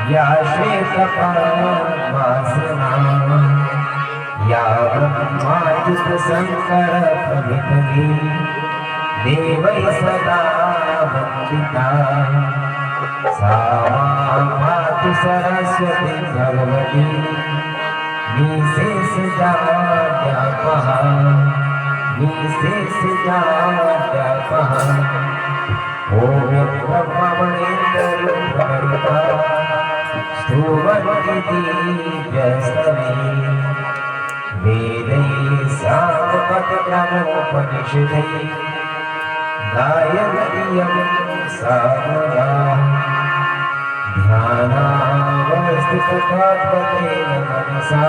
या श्वेतपद्मासना या ब्रह्माच्युत शंकर प्रभृति देवै सदा वंदिता सा मातु सरस्वती भगवती निशेषजाड्यापः निशेषजाड्यापः ओम ब्रह्मणेन्द्ररूपरिता स्तुवन्ति दिव्यस्तवे वेदैः सामपदक्रमोपनिषदैः गायन्ति यं सामगा ध्यानावस्थिततत्त्वतेन मनसा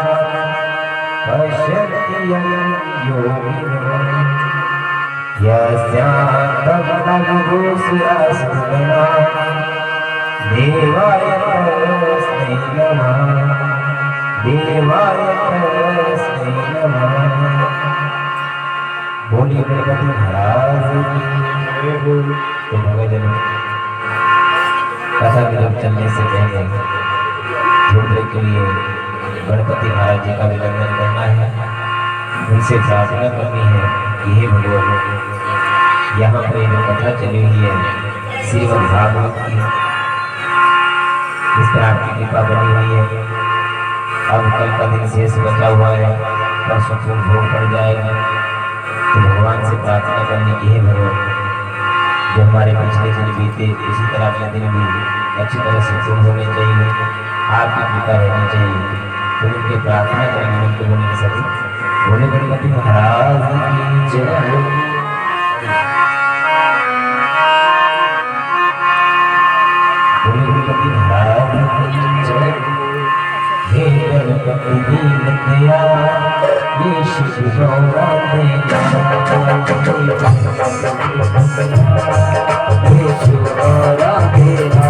पश्यन्ति यं योगिनो यस्यान्तर्गतविभूषिरसुगुणा देवाय तस्मै नमः देवाय तस्मै नमः। बोलिए गणपति महाराज की। तो भगतजनों कथा विलंब चलने से पहले थोड़ी देर के लिए गणपति महाराज जी का विलंबन करना है, उनसे प्रार्थना करनी है कि हे भगवान, यहाँ पर जो कथा चली हुई है श्रीमद् भागवत की, इस पर आपकी कृपा बनी हुई है। अब कल का दिन शेष बचा हुआ है, परसों को भोग पड़ जाएगा, तो भगवान से प्रार्थना करने की है भगवान जो हमारे पिछले दिन बीते इसी तरह अगले दिन भी अच्छी तरह से पूर्ण होने चाहिए, आपकी कृपा रहनी चाहिए। तो उनकी प्रार्थना करेंगे, उनके बोलने के सभी बोले गणपति महाराज की जय। गणपति महाराज की जय। हे गणपति दीनदया ये शिशु गौरा देना हे शिशु गौरा देना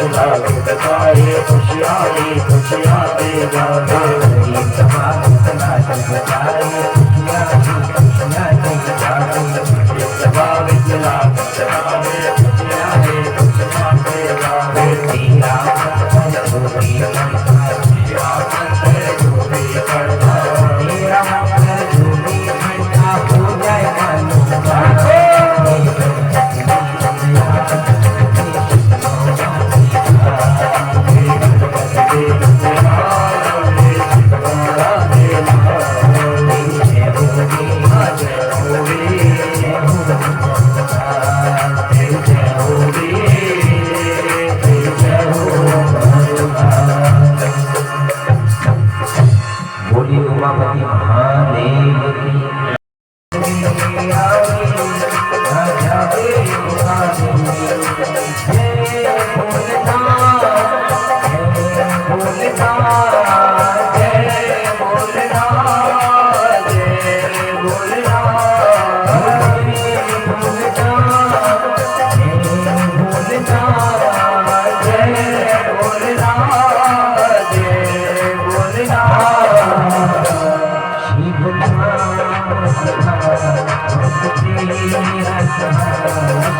बदला बताए खुशियाँ दे जाए बोली उमापति महादेव की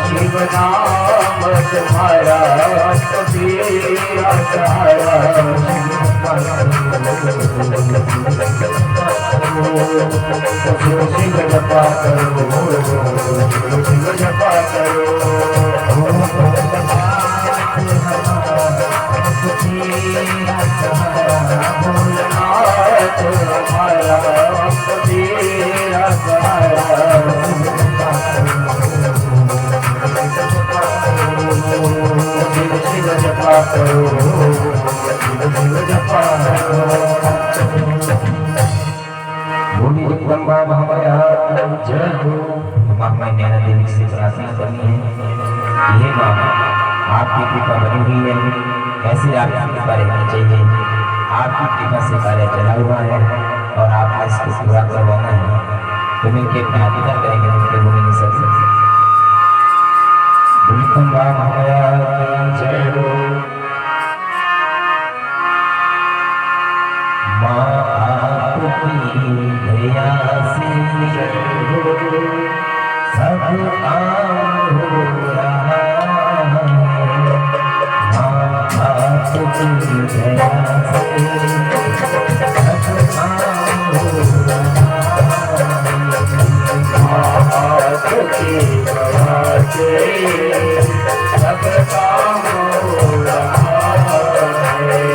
शिव नाम तुम्हारा कबीरा सहारा शिव जपा करो शिव जपा करो तुम्हारा कबीरा सहारा शिव जपा करो शिव जपा बोली जगदम्बा महामाया जय हो। महामाया नैना देवी से प्रार्थना करनी है, ये माँ आपकी कृपा बनी हुई है, ऐसे आपकी कृपा रहनी चाहिए। आपकी कृपा से कार्य चला हुआ है और आपने इसको पूरा करवाना है, तो मिलकर अपना अधिकार करेंगे, मिलकर बोले नहीं सकते। जगदम्बा महामाया जय हो। माँ आपकी दया से सब काम हो रहा है। माँ आपकी दया से सब काम हो रहा है। माँ आपकी दया से सब काम हो रहा है।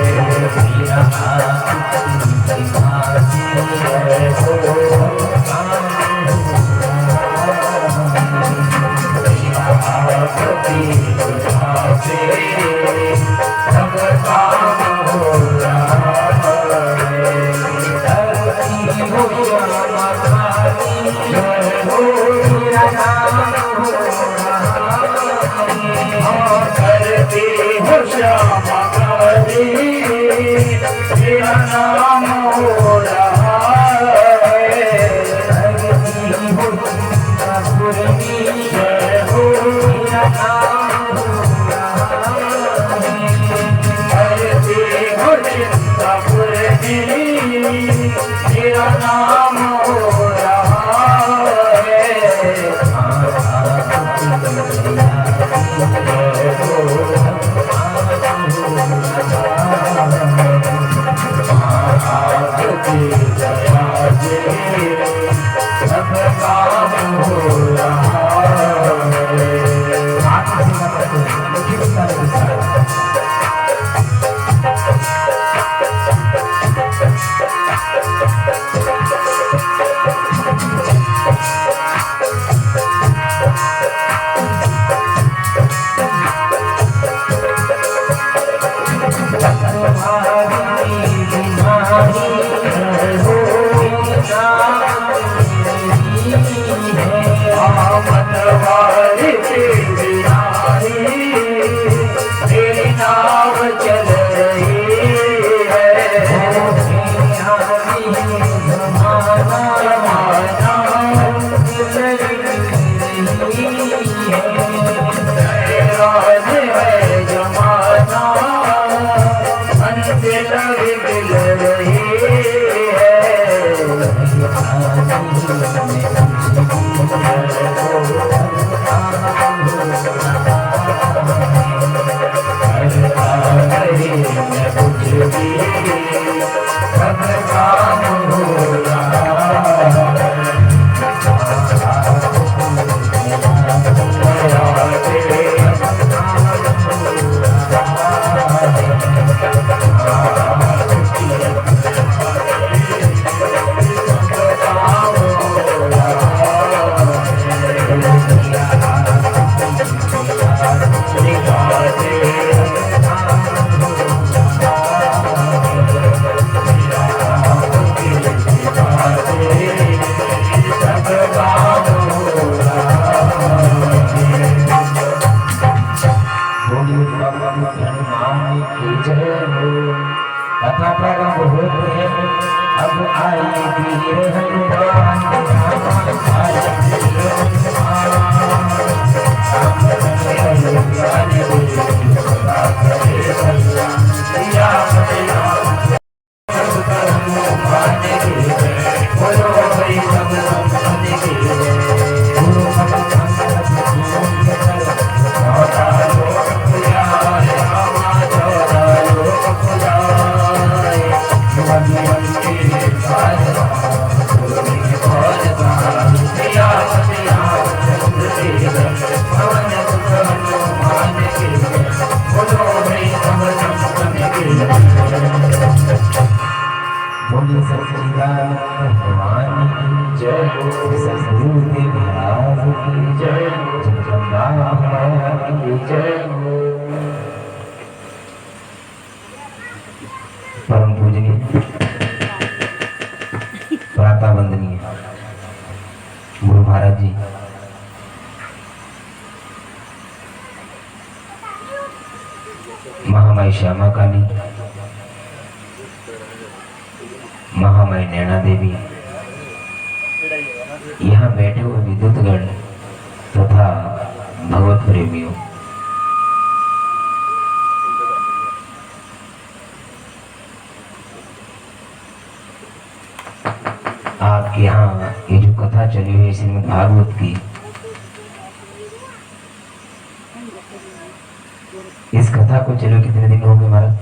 मेरा आपकी कृपा तेरा नाम हो रहा है। जय हो तेरा नाम हो रहा है। हो चिंतापुर तेरा नाम हो रहा है। आए वीर हनुमान आए वीर हनुमान राम रहे ज्ञान गुरु सदा करे कल्याण सिया राम हनुमान की जय बोलो भाई सब संतन की जय गुरु बोलिए सच्चिदानंद भगवान की जय सद्गुरुदेव महाराज की जय जगदम्बा माया की जय परम पूजनीय प्रातः वंदनीय गुरु महाराज जी महामाई श्यामा काली महामाई नैना देवी यहाँ बैठे हुए विद्युतगण तथा भगवत प्रेमियों आपके यहाँ ये जो कथा चली हुई है श्रीमद् भागवत की, इस कथा को चलो कितने दिन हो गए महाराज?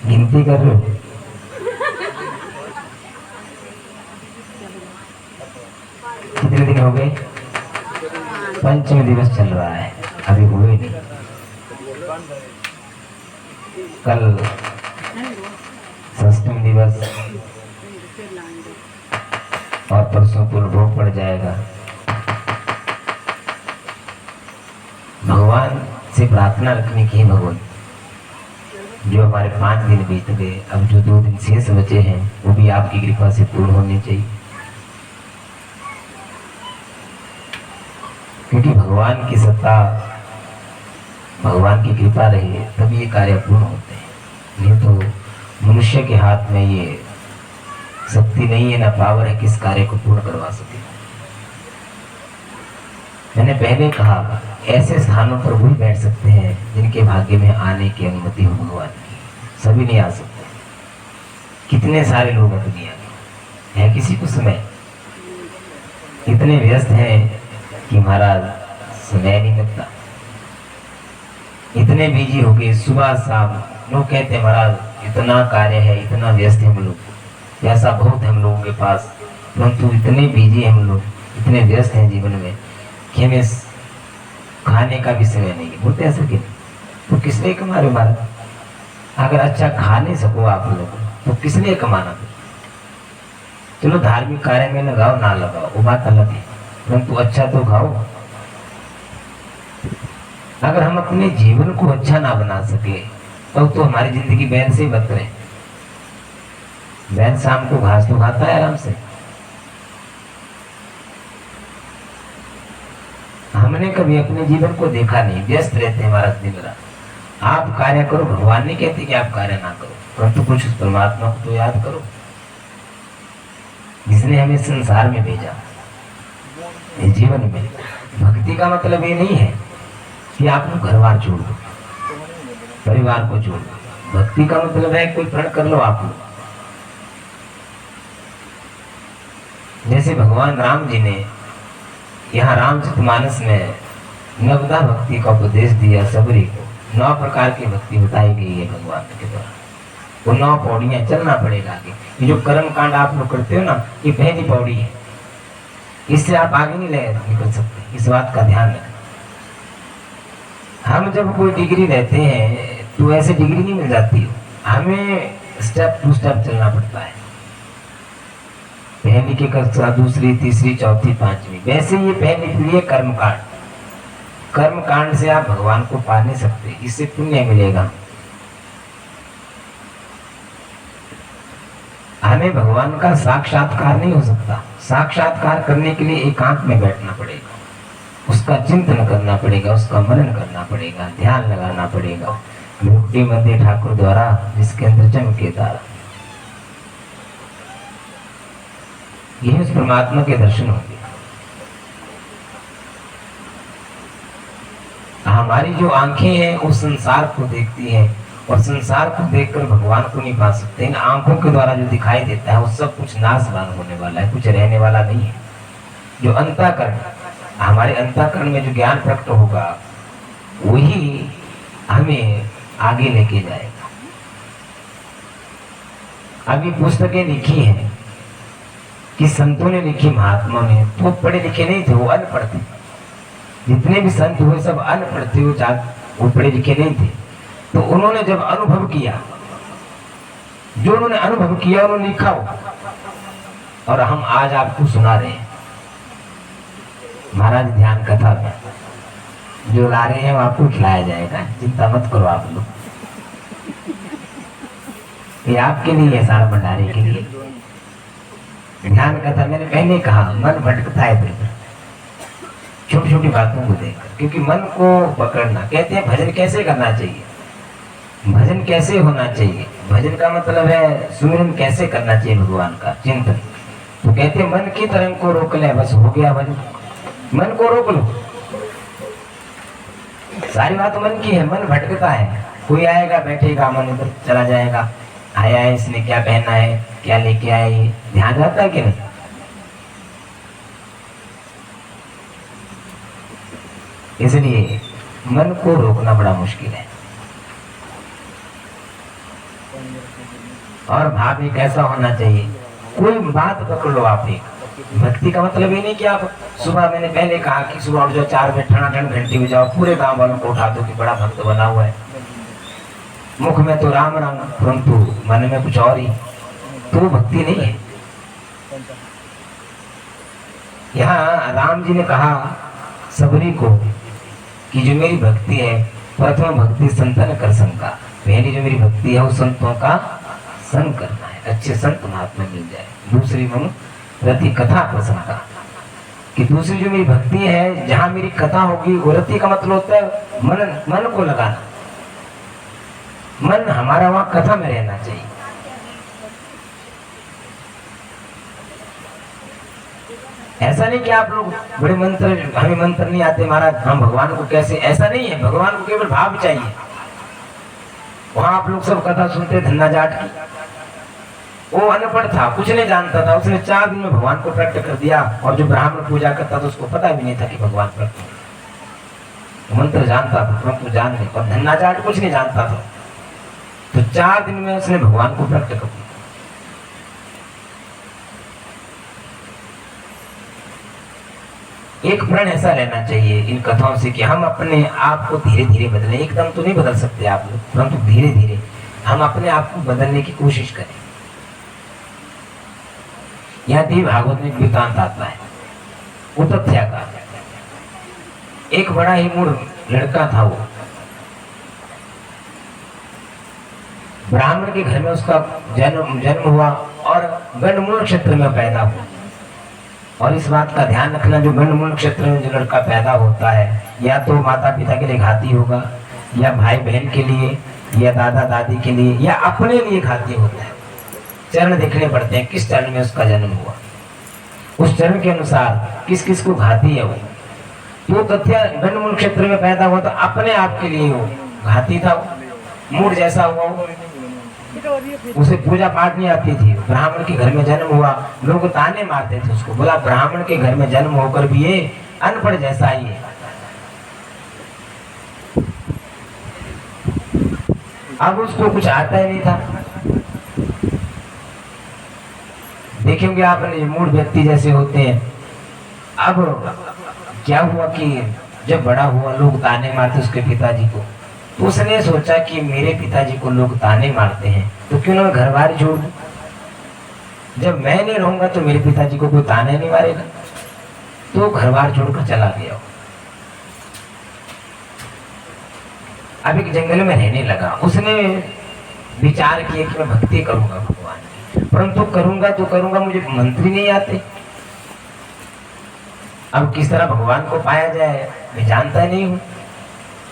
गिनती कर रहे हो? कितने दिन हो गए? पंचम दिवस चल रहा है, अभी हुए नहीं। कल षष्ठम दिवस और परसों पूर्ण भोग पड़ जाएगा। भगवान से प्रार्थना रखने की भगवान जो हमारे 5 दिन बीत गए, अब जो 2 दिन शेष बचे हैं वो भी आपकी कृपा से पूर्ण होने चाहिए, क्योंकि भगवान की सत्ता, भगवान की कृपा रही तभी ये कार्य पूर्ण होते हैं। नहीं तो मनुष्य के हाथ में ये शक्ति नहीं है, ना पावर है किस कार्य को पूर्ण करवा सके। मैंने पहले कहा ऐसे स्थानों पर वही बैठ सकते हैं जिनके भाग्य में आने की अनुमति हो भगवान की, सभी नहीं आ सकते। कितने सारे लोग हैं दुनिया में, है किसी को समय? इतने व्यस्त हैं कि महाराज समय नहीं लगता, इतने बिजी हो गए सुबह शाम। लोग कहते हैं महाराज इतना कार्य है, इतना व्यस्त है हम लोग, पैसा बहुत है हम लोगों के पास, परंतु इतने बिजी हैं हम लोग, इतने व्यस्त हैं जीवन में कि हमें खाने का भी समय नहीं है। बोलते ऐसा क्यों? तो किस लिए कमा रहे हो महाराज? अगर अच्छा खा नहीं सको आप लोग तो किस लिए कमाना? चलो धार्मिक कार्य में लगाओ ना लगाओ वो बात अलग है, परंतु अच्छा तो खाओ। अगर हम अपने जीवन को अच्छा ना बना सके तो हमारी जिंदगी बैल से बत रहे। बैल शाम को घास तो खाता है आराम से, हमने कभी अपने जीवन को देखा नहीं, व्यस्त रहते हैं महाराज दिन रात। आप कार्य करो, भगवान नहीं कहते कि आप कार्य ना करो, परंतु कुछ उस परमात्मा को तो याद करो जिसने हमें संसार में भेजा। इस जीवन में भक्ति का मतलब ये नहीं है कि आप लोग घर बार छोड़ दो, परिवार को छोड़ दो। भक्ति का मतलब है कोई प्रण कर लो आप लोग। जैसे भगवान राम जी ने यहाँ रामचरितमानस में नवदा भक्ति का उपदेश दिया सबरी को, 9 प्रकार की भक्ति बताई गई है भगवान के द्वारा। वो 9 पौड़ियां चलना पड़ेगा आगे। ये जो कर्म कांड आप लोग करते हो ना, ये पहली पौड़ी है, इससे आप आगे नहीं निकल सकते, इस बात का ध्यान रखें। हम जब कोई डिग्री लेते हैं तो ऐसे डिग्री नहीं मिल जाती, हमें स्टेप टू स्टेप चलना पड़ता है। पहली की कक्षा, दूसरी, तीसरी, चौथी, 5वीं, वैसे ये पहली पीढ़ी है कर्मकांड। कर्मकांड से आप भगवान को पा नहीं सकते, इससे पुण्य मिलेगा। हमें भगवान का साक्षात्कार नहीं हो सकता। साक्षात्कार करने के लिए एकांत में बैठना पड़ेगा, उसका चिंतन करना पड़ेगा, उसका मनन करना पड़ेगा, ध्यान लगाना पड़ेगा। भक्ति मध्य ठाकुर द्वारा जिसके अंदर चमके तारा, यही उस परमात्मा के दर्शन होंगे। हमारी जो आंखें हैं वो संसार को देखती हैं और संसार को देखकर भगवान को नहीं पा सकते। इन आंखों के द्वारा जो दिखाई देता है वो सब कुछ नाशवान होने वाला है, कुछ रहने वाला नहीं है। जो अंतःकरण, हमारे अंतःकरण में जो ज्ञान प्रकट होगा वही हमें आगे लेके जाएगा। अभी पुस्तकें लिखी हैं कि संतों ने लिखी, महात्माओं ने, तो पढ़े लिखे नहीं थे, वो अनपढ़ थे। जितने भी संत हुए सब अनपढ़ थे, वो पढ़े लिखे नहीं थे। तो उन्होंने जब अनुभव किया, जो उन्होंने अनुभव किया उन्होंने लिखा हो, और हम आज आपको सुना रहे हैं। महाराज ध्यान कथा में जो ला रहे हैं वो आपको खिलाया जाएगा, चिंता मत करो आप लोग, ये आपके लिए है, सारा भंडारे के लिए। ध्यान कथा मैंने पहले कहा, मन भटकता है बिल्कुल छोटी छोटी बातों को देखकर, क्योंकि मन को पकड़ना। कहते हैं भजन कैसे करना चाहिए, भजन कैसे होना चाहिए। भजन का मतलब है सुमिरन कैसे करना चाहिए, भगवान का चिंतन। तो कहते हैं मन की तरंग को रोक ले, बस हो गया भजन। मन को रोक लो, सारी बात मन की है। मन भटकता है, कोई आएगा बैठेगा, मन इधर चला जाएगा, आया है इसने क्या पहना है, क्या लेके आए, ये ध्यान रहता है कि नहीं। इसलिए मन को रोकना बड़ा मुश्किल है। और भाव एक ऐसा होना चाहिए, कोई बात पकड़ लो आप। एक भक्ति का मतलब ये नहीं कि आप सुबह, मैंने पहले कहा कि सुबह उठ जाओ 4 बजे, ठंड घंटी बजाओ, पूरे गांव वालों को उठा दो कि बड़ा भक्त बना हुआ है, मुख में तो राम राम परंतु मन में कुछ और ही, तो वो भक्ति नहीं है। यहाँ राम जी ने कहा सबरी को कि जो मेरी भक्ति है, प्रथम भक्ति संतन कर संग, पहली जो मेरी भक्ति है वो संतों का संग करना है, अच्छे संत महात्मा मिल जाए। दूसरी मनु रति कथा प्रसंग का, कि दूसरी जो मेरी भक्ति है जहां मेरी कथा होगी, वो रति का मतलब होता है मन को लगाना। मन हमारा वहां कथा में रहना चाहिए। ऐसा नहीं कि आप लोग बड़े मंत्र, हमें मंत्र नहीं आते महाराज, हम भगवान को कैसे, ऐसा नहीं है। भगवान को केवल भाव चाहिए। वहां आप लोग सब कथा सुनते धन्ना जाट की, वो अनपढ़ था, कुछ नहीं जानता था, उसने 4 दिन में भगवान को प्रकट कर दिया। और जो ब्राह्मण पूजा करता था उसको पता भी नहीं था कि भगवान प्रकट, मंत्र जानता था परंतु जान नहीं, और धन्ना जाट कुछ नहीं जानता था। तो 4 दिन में उसने भगवान को प्रकट कर दिया। एक प्रण ऐसा लेना चाहिए इन कथाओं से कि हम अपने आप को धीरे धीरे बदलें। एकदम तो नहीं बदल सकते आप लोग, परंतु धीरे धीरे हम अपने आप को बदलने की कोशिश करें। यहाँ देव भागवत में वृत्तांत आता है उतथ्या का। एक बड़ा ही मूर्ख लड़का था, वो ब्राह्मण के घर में उसका जन्म हुआ और गंडमूल क्षेत्र में पैदा हुआ। और इस बात का ध्यान रखना, जो गंडमूल क्षेत्र में जो लड़का पैदा होता है, या तो माता पिता के लिए घाती होगा, या भाई बहन के लिए, या दादा दादी के लिए, या अपने लिए घाती होता है। चरण देखने पड़ते हैं, किस चरण में उसका जन्म हुआ, उस चरण के अनुसार किस किस को घाती है वो। तो तथ्य गंडमूल क्षेत्र में पैदा हुआ तो अपने आप के लिए वो घाती था, मूड जैसा हुआ वो, उसे पूजा पाठ नहीं आती थी। ब्राह्मण के घर में जन्म हुआ, लोग ताने मारते थे उसको, बोला ब्राह्मण के घर में जन्म होकर भी ये अनपढ़ जैसा ही है। अब उसको कुछ आता ही नहीं था। देखेंगे आपने मूड व्यक्ति जैसे होते हैं। अब क्या हुआ कि जब बड़ा हुआ लोग ताने मारते उसके पिताजी को, तो उसने सोचा कि मेरे पिताजी को लोग ताने मारते हैं तो क्यों ना मैं घर बार छोड़ दूं। जब मैं नहीं रहूंगा तो मेरे पिताजी को कोई ताने नहीं मारेगा। तो घर बार छोड़कर चला गया। अब एक जंगल में रहने लगा। उसने विचार किया कि मैं भक्ति करूंगा भगवान की, परंतु करूंगा तो करूंगा, मुझे मंत्र नहीं आते। अब किस तरह भगवान को पाया जाए मैं जानता नहीं हूं।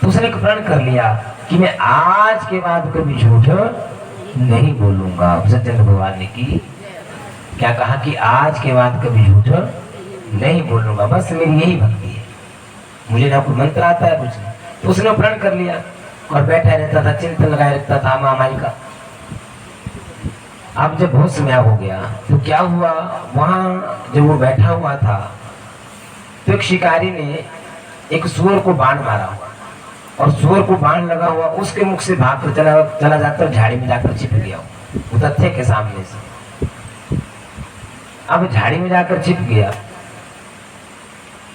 तो उसने एक प्रण कर लिया कि मैं आज के बाद कभी झूठ नहीं बोलूंगा। सत्येंद्र भगवान ने की क्या कहा कि आज के बाद कभी झूठ नहीं बोलूंगा, बस मेरी यही भक्ति है, मुझे ना कोई मंत्र आता है कुछ नहीं। तो उसने प्रण कर लिया और बैठा रहता था, चिंतन लगाए रखता था महामाई का। अब जब होश में हो गया तो क्या हुआ, वहां जब वो बैठा हुआ था तो एक शिकारी ने एक सूअर को बाण मारा हुआ, और सूअर को बाण लगा हुआ उसके मुख से भाग कर चला जाकर झाड़ी में जाकर छिप गया वो तथ्य के सामने से। अब झाड़ी में जाकर छिप गया,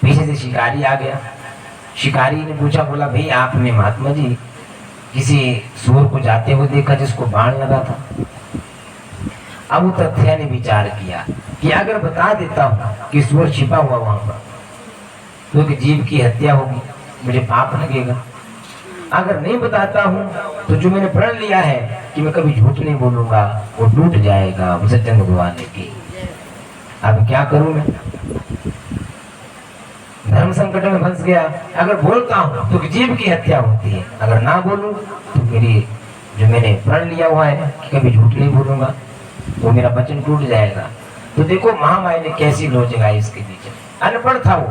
पीछे से शिकारी आ गया। शिकारी ने पूछा, बोला भाई आपने महात्मा जी किसी सूअर को जाते हुए देखा जिसको बाण लगा था? अब वो तथ्य ने विचार किया कि अगर बता देता हूं कि सूअर छिपा हुआ वहां पर तो एक जीव की हत्या होगी, मुझे पाप लगेगा। अगर नहीं बताता हूं तो जो मैंने प्रण लिया है कि मैं कभी झूठ नहीं बोलूंगा वो टूट जाएगा। सत्येंद्र भगवान ने की, अब क्या करूं मैं, धर्म संकट में फंस गया। अगर बोलता हूं तो जीव की हत्या होती है, अगर ना बोलूं तो मेरी जो मैंने प्रण लिया हुआ है कि कभी झूठ नहीं बोलूंगा वो मेरा वचन टूट जाएगा। तो देखो महामाई ने कैसी लोच लगाई इसके बीच। अनपढ़ था वो,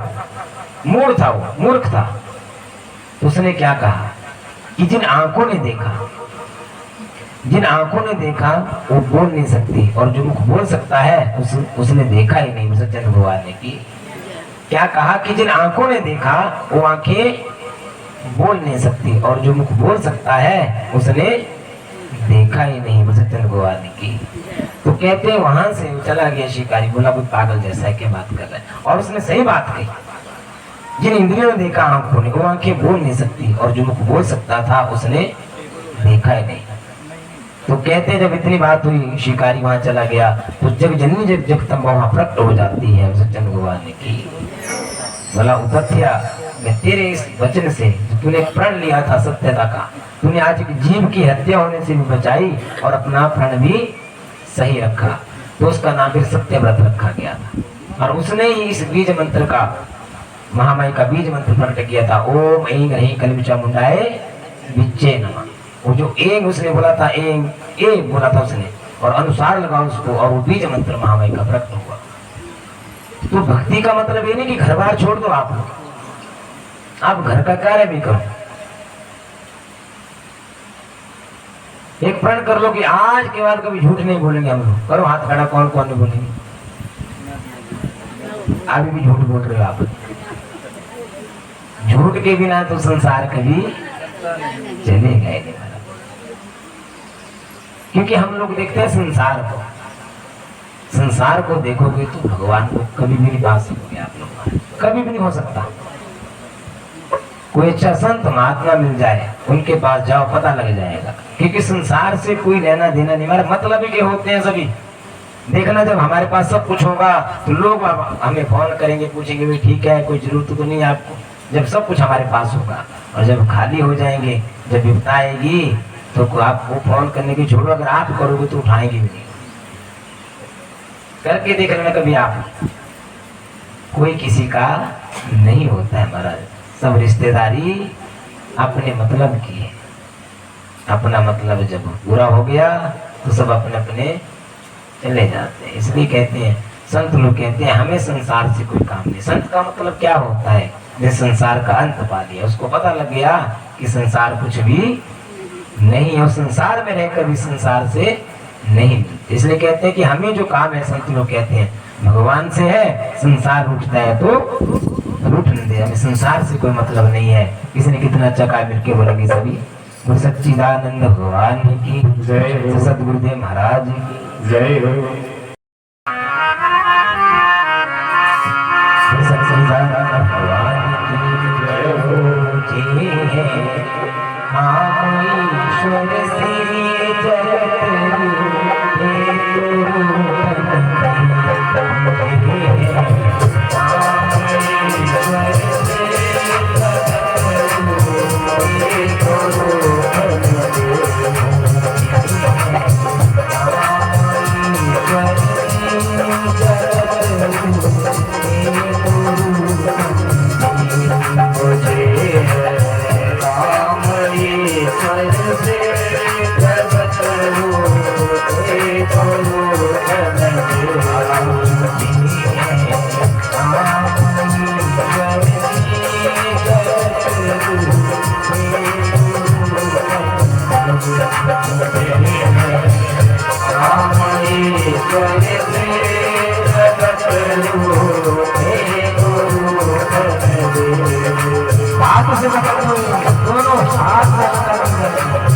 मूढ़ था वो, मूर्ख था। तो उसने क्या कहा कि जिन आंखों ने देखा वो बोल नहीं सकती, और जो मुख बोल सकता है उसने देखा ही नहीं। सत्येंद्र भगवान ने की क्या कहा कि जिन आंखों ने देखा वो आंखें बोल नहीं सकती, और जो मुख बोल सकता है उसने देखा ही नहीं। सत्येंद्र भगवान ने की। तो कहते हैं वहां से चला गया शिकारी, बोला कोई पागल जैसा है, क्या बात कर रहा है। और उसने सही बात कही, जिन इंद्रियों ने देखा आंखों ने, वो आंखें बोल नहीं सकती, और जो मुख बोल सकता था उसने देखा ही नहीं। तो कहते हैं जब इतनी बात हुई शिकारी वहां चला गया तो जग जननी जब जगदम्बा वहां प्रकट हो जाती है। सत्येंद्र भगवान ने की, बोला उपत्या मैं तेरे इस वचन से जो तूने प्रण लिया था सत्यता का, तूने आज एक जीव की हत्या होने से भी बचाई और अपना प्रण भी सही रखा। तो उसका नाम फिर सत्यव्रत रखा गया था। और उसने ही इस बीज मंत्र का, महामाई का बीज मंत्र प्रकट किया था, ओम ऐं ह्रीं क्लीं चामुंडाय विच्चे नमः। वो जो एंग उसने बोला था, एंग ए बोला था उसने, और अनुसार लगा उसको, और वो बीज मंत्र महामाई का प्रकट हुआ। तो भक्ति का मतलब ये नहीं कि घर बार छोड़ दो, आप घर का कार्य भी करो। एक प्रण कर लो कि आज के बाद कभी झूठ नहीं बोलेंगे हम लोग। करो हाथ खड़ा, कौन कौन नहीं बोलेंगे? अभी भी झूठ बोल रहे हो आप। झूठ के बिना तो संसार कभी चलेगा ही नहीं, क्योंकि हम लोग देखते हैं संसार को देखोगे तो भगवान को कभी भी नहीं पा सकोगे आप लोग, कभी भी नहीं हो सकता। कोई अच्छा संत महात्मा मिल जाए, उनके पास जाओ, पता लग जाएगा। क्योंकि संसार से कोई लेना देना नहीं, हमारे मतलब ही के होते हैं सभी। देखना जब हमारे पास सब कुछ होगा तो लोग हमें फोन करेंगे, पूछेंगे भी ठीक है कोई जरूरत तो नहीं आपको। जब सब कुछ हमारे पास होगा, और जब खाली हो जाएंगे, जब विपदा आएगी तो आपको फोन करने की छोड़ो, अगर आप करोगे तो उठाएंगे भी नहीं। करके देख लेना कभी आप, कोई किसी का नहीं होता है महाराज। सब रिश्तेदारी अपने मतलब की है। अपना मतलब जब पूरा हो गया तो सब अपने अपने चले जाते हैं। इसलिए कहते हैं, संत लोग कहते हैं हमें संसार से कोई काम नहीं। संत का मतलब क्या होता है? जिस संसार का अंत पा लिया, उसको पता लग गया कि संसार कुछ भी नहीं है, और संसार में रहकर भी संसार से नहीं मिलते। इसलिए कहते हैं कि हमें जो काम है, संत लोग कहते हैं भगवान से है, संसार उठता है तो रूठने दे, हमें संसार से कोई मतलब नहीं है। किसी ने कितना अच्छा काम मिलकर बोलेंगे सभी। गुरु सच्चिदानंद भगवान की जय, सदगुरुदेव महाराज की जय हो। सच्चिदानंद भगवान की जय हो। जी है हाँ ईश्वर श्री जगत से पकड़ लो, दोनों हाथ में पकड़ लो।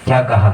क्या कहा